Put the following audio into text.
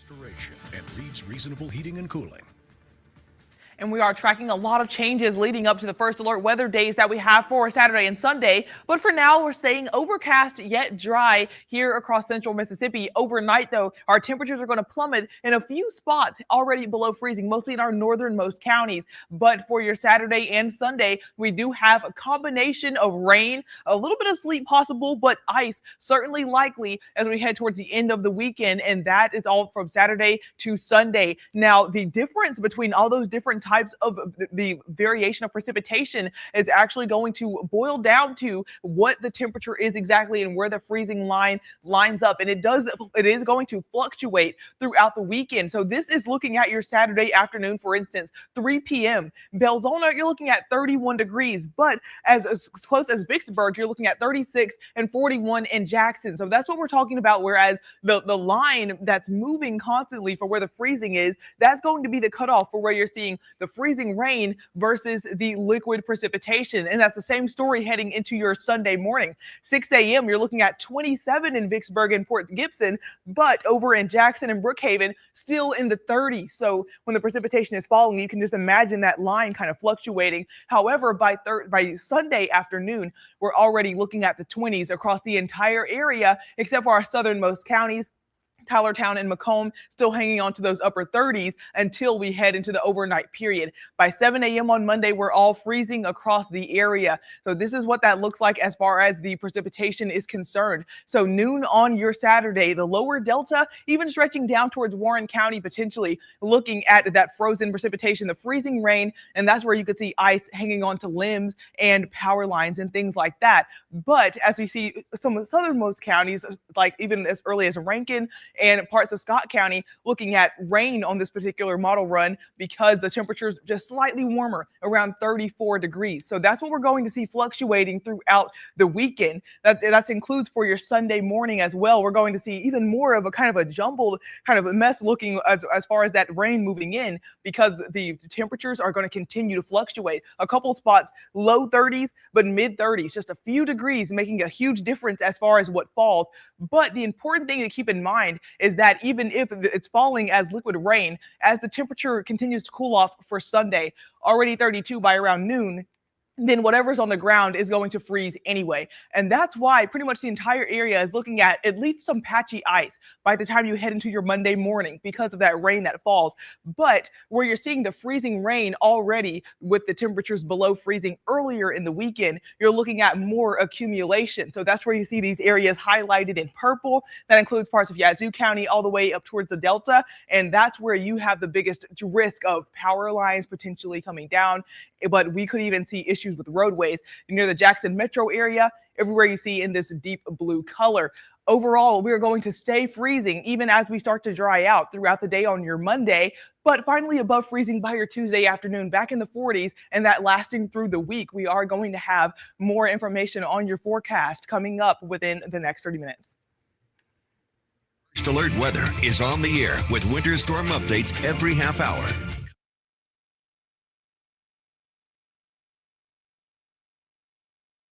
Duration and reads reasonable heating and cooling. And we are tracking a lot of changes leading up to the first alert weather days that we have for Saturday and Sunday. But for now, we're staying overcast yet dry here across central Mississippi. Overnight, though, our temperatures are going to plummet in a few spots already below freezing, mostly in our northernmost counties. But for your Saturday and Sunday, we do have a combination of rain, a little bit of sleet possible, but ice certainly likely as we head towards the end of the weekend. And that is all from Saturday to Sunday. Now, the difference between all those different types of the variation of precipitation is actually going to boil down to what the temperature is exactly and where the freezing line lines up. And it is going to fluctuate throughout the weekend. So this is looking at your Saturday afternoon, for instance, 3 p.m. Belzona, you're looking at 31 degrees, but as close as Vicksburg, you're looking at 36 and 41 in Jackson. So that's what we're talking about. Whereas the line that's moving constantly for where the freezing is, that's going to be the cutoff for where you're seeing the freezing rain versus the liquid precipitation. And that's the same story heading into your Sunday morning. 6 a.m., you're looking at 27 in Vicksburg and Port Gibson, but over in Jackson and Brookhaven, still in the 30s. So when the precipitation is falling, you can just imagine that line kind of fluctuating. However, by Sunday afternoon, we're already looking at the 20s across the entire area, except for our southernmost counties. Tylertown and Macomb still hanging on to those upper 30s until we head into the overnight period. By 7 a.m. on Monday, we're all freezing across the area. So this is what that looks like as far as the precipitation is concerned. So noon on your Saturday, the lower Delta, even stretching down towards Warren County, potentially looking at that frozen precipitation, the freezing rain, and that's where you could see ice hanging on to limbs and power lines and things like that. But as we see some of the southernmost counties, like even as early as Rankin and parts of Scott County, looking at rain on this particular model run because the temperature's just slightly warmer, around 34 degrees. So that's what we're going to see fluctuating throughout the weekend. That includes for your Sunday morning as well. We're going to see even more of a kind of a jumbled kind of a mess looking as far as that rain moving in, because the temperatures are going to continue to fluctuate. A couple spots low 30s, but mid 30s, just a few degrees, making a huge difference as far as what falls. But the important thing to keep in mind is that even if it's falling as liquid rain, as the temperature continues to cool off for Sunday, already 32 by around noon, then whatever's on the ground is going to freeze anyway. And that's why pretty much the entire area is looking at least some patchy ice by the time you head into your Monday morning because of that rain that falls. But where you're seeing the freezing rain already with the temperatures below freezing earlier in the weekend, you're looking at more accumulation. So that's where you see these areas highlighted in purple. That includes parts of Yazoo County all the way up towards the Delta. And that's where you have the biggest risk of power lines potentially coming down. But we could even see issues with roadways near the Jackson metro area, everywhere you see in this deep blue color. Overall, we're going to stay freezing even as we start to dry out throughout the day on your Monday, but finally above freezing by your Tuesday afternoon, back in the 40s, and that lasting through the week. We are going to have more information on your forecast coming up within the next 30 minutes. First Alert Weather is on the air with winter storm updates every half hour.